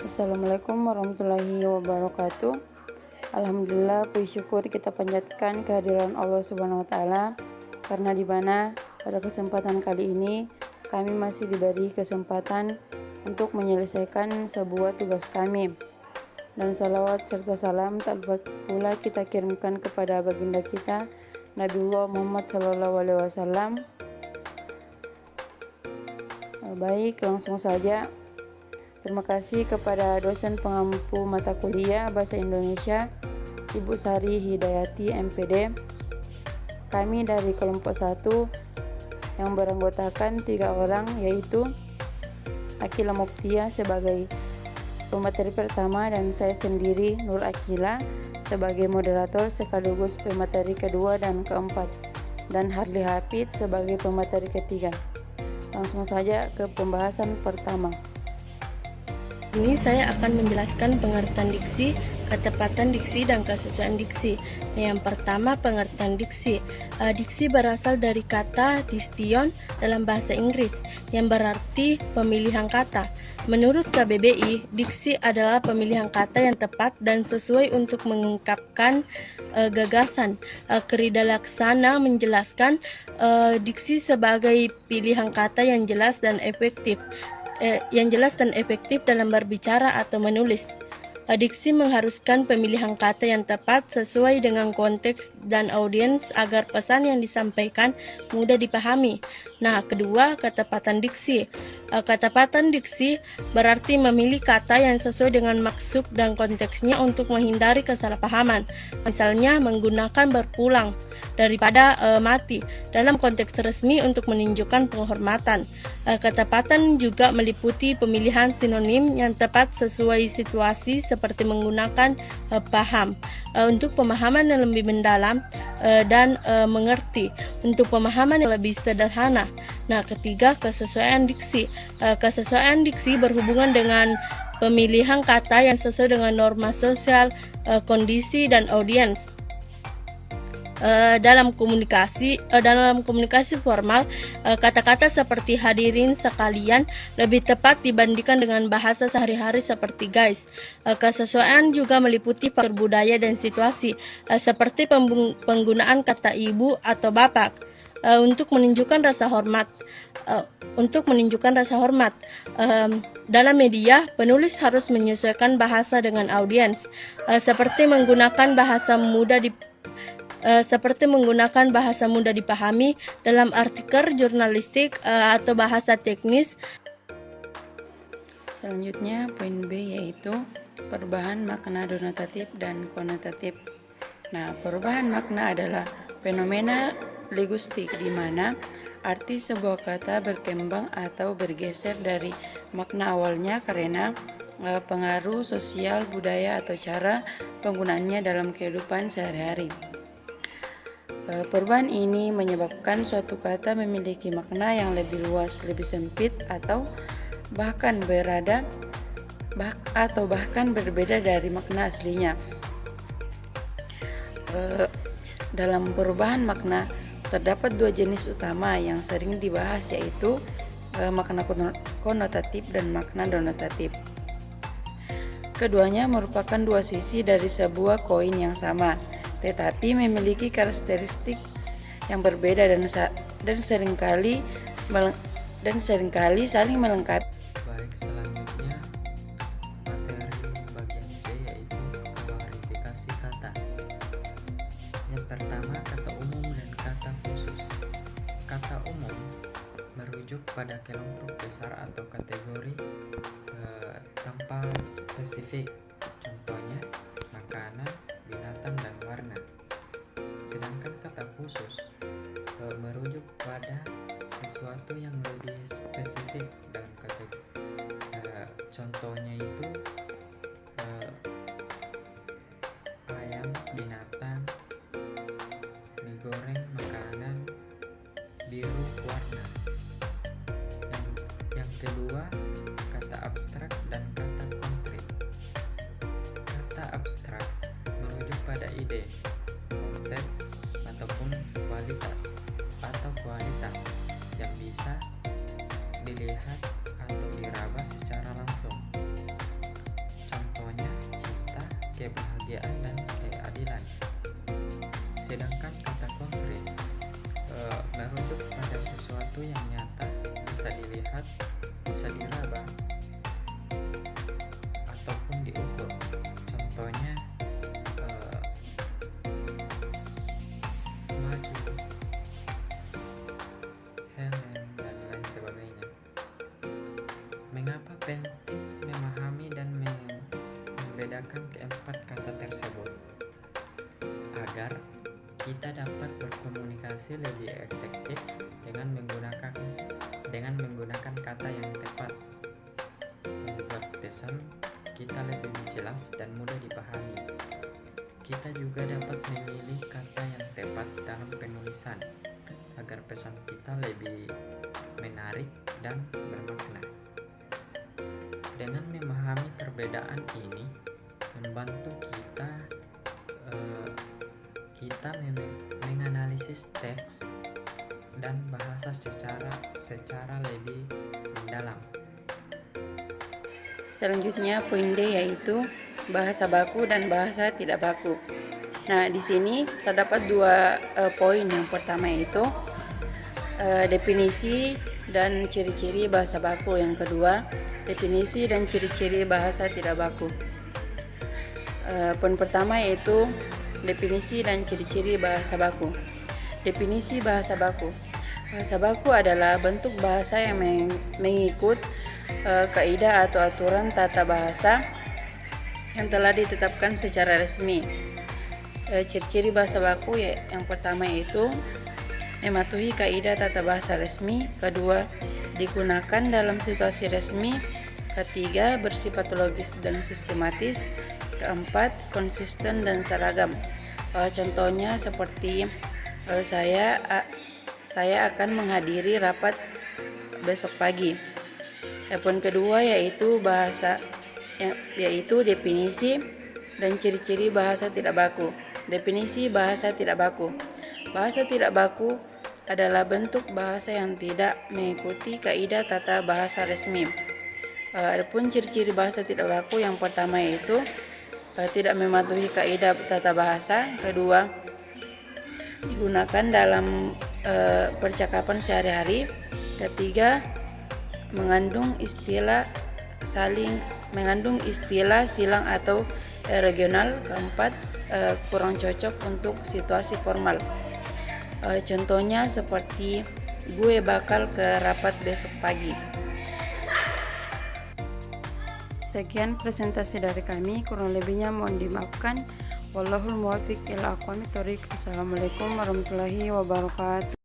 Assalamualaikum warahmatullahi wabarakatuh. Alhamdulillah, puji syukur kita panjatkan kehadiran Allah Subhanahu wa taala, karena di mana pada kesempatan kali ini kami masih diberi kesempatan untuk menyelesaikan sebuah tugas kami. Dan salawat serta salam tak lupa pula kita kirimkan kepada baginda kita Nabiullah Muhammad SAW. Baik, langsung saja. Terima kasih kepada dosen pengampu mata kuliah Bahasa Indonesia, Ibu Sari Hidayati MPD. Kami dari kelompok 1 yang beranggotakan 3 orang, yaitu Akila Muktia sebagai pemateri pertama dan saya sendiri Nur Akila sebagai moderator sekaligus pemateri kedua dan keempat, dan Harli Hafid sebagai pemateri ketiga. Langsung saja ke pembahasan pertama. Ini saya akan menjelaskan pengertian diksi, ketepatan diksi, dan kesesuaian diksi. Yang pertama, pengertian diksi. Diksi berasal dari kata distinction dalam bahasa Inggris, yang berarti pemilihan kata. Menurut KBBI, diksi adalah pemilihan kata yang tepat dan sesuai untuk mengungkapkan gagasan. Krida Laksana menjelaskan diksi sebagai pilihan kata yang jelas dan efektif dalam berbicara atau menulis. Diksi mengharuskan pemilihan kata yang tepat sesuai dengan konteks dan audiens agar pesan yang disampaikan mudah dipahami. Nah, kedua, ketepatan diksi. Ketepatan diksi berarti memilih kata yang sesuai dengan maksud dan konteksnya untuk menghindari kesalahpahaman. Misalnya, menggunakan berulang daripada mati dalam konteks resmi untuk menunjukkan penghormatan. Ketepatan juga meliputi pemilihan sinonim yang tepat sesuai situasi, seperti menggunakan paham untuk pemahaman yang lebih mendalam dan mengerti untuk pemahaman yang lebih sederhana. Nah, ketiga, kesesuaian diksi. Kesesuaian diksi berhubungan dengan pemilihan kata yang sesuai dengan norma sosial, kondisi, dan audiens. Dalam komunikasi formal, kata-kata seperti hadirin sekalian lebih tepat dibandingkan dengan bahasa sehari-hari seperti guys. Kesesuaian juga meliputi faktor budaya dan situasi, seperti penggunaan kata ibu atau bapak untuk menunjukkan rasa hormat. Dalam media, penulis harus menyesuaikan bahasa dengan audiens, seperti menggunakan bahasa mudah dipahami dalam artikel jurnalistik atau bahasa teknis. Selanjutnya, poin B yaitu perubahan makna denotatif dan konotatif. Nah, perubahan makna adalah fenomena linguistik di mana arti sebuah kata berkembang atau bergeser dari makna awalnya karena pengaruh sosial, budaya, atau cara penggunaannya dalam kehidupan sehari-hari. Perubahan ini menyebabkan suatu kata memiliki makna yang lebih luas, lebih sempit, atau bahkan berbeda dari makna aslinya. Dalam perubahan makna terdapat 2 jenis utama yang sering dibahas, yaitu makna konotatif dan makna denotatif. Keduanya merupakan 2 sisi dari sebuah koin yang sama, tetapi memiliki karakteristik yang berbeda dan seringkali saling melengkapi. Baik, selanjutnya materi bagian C yaitu klarifikasi kata. Yang pertama, kata umum dan kata khusus. Kata umum merujuk pada kelompok besar atau kategori tanpa spesifik, contohnya makanan, binatang, dan warna. Sedangkan kata khusus merujuk pada sesuatu yang lebih spesifik dalam kategori. Contohnya itu ayam, binatang, mie goreng, makanan, biru, warna. Dan yang kedua, kata abstrak dan kata konkret. Kata abstrak merujuk pada ide, konsep, ataupun kualitas yang bisa dilihat atau diraba secara langsung. kebahagiaan dan keadilan. Sedangkan kata konkret merujuk pada sesuatu yang nyata, bisa dilihat, bisa diraba, ataupun diukur. Contohnya maju, Helen, dan lain sebagainya. Mengapa penting memahami dan membedakan keempat kata tersebut? Agar kita dapat berkomunikasi lebih efektif dengan menggunakan kata yang tepat, membuat pesan kita lebih jelas dan mudah dipahami. Kita juga dapat memilih kata yang tepat dalam penulisan agar pesan kita lebih menarik dan bermakna. Dengan memahami perbedaan ini membantu kita menganalisis teks dan bahasa secara lebih mendalam. Selanjutnya poin D yaitu bahasa baku dan bahasa tidak baku. Nah, di sini terdapat dua poin. Yang pertama yaitu definisi dan ciri-ciri bahasa baku. Yang kedua, definisi dan ciri-ciri bahasa tidak baku. Poin pertama yaitu definisi dan ciri-ciri bahasa baku. Definisi bahasa baku. Bahasa baku adalah bentuk bahasa yang mengikut kaidah atau aturan tata bahasa yang telah ditetapkan secara resmi. Ciri-ciri bahasa baku yang pertama yaitu mematuhi kaidah tata bahasa resmi. Kedua, digunakan dalam situasi resmi. Ketiga, bersifat logis dan sistematis. Keempat, konsisten dan seragam. Contohnya seperti saya akan menghadiri rapat besok pagi. Poin kedua yaitu definisi dan ciri-ciri bahasa tidak baku. Definisi bahasa tidak baku. Bahasa tidak baku adalah bentuk bahasa yang tidak mengikuti kaidah tata bahasa resmi. Adapun ciri-ciri bahasa tidak baku, yang pertama yaitu tidak mematuhi kaidah tata bahasa. Kedua, digunakan dalam percakapan sehari-hari. Ketiga, mengandung istilah silang atau regional. Keempat, kurang cocok untuk situasi formal. Contohnya seperti gue bakal ke rapat besok pagi. Sekian presentasi dari kami, kurang lebihnya mohon dimaafkan. Wallahul muwaffiq ila aqwamit thoriq. Assalamualaikum warahmatullahi wabarakatuh.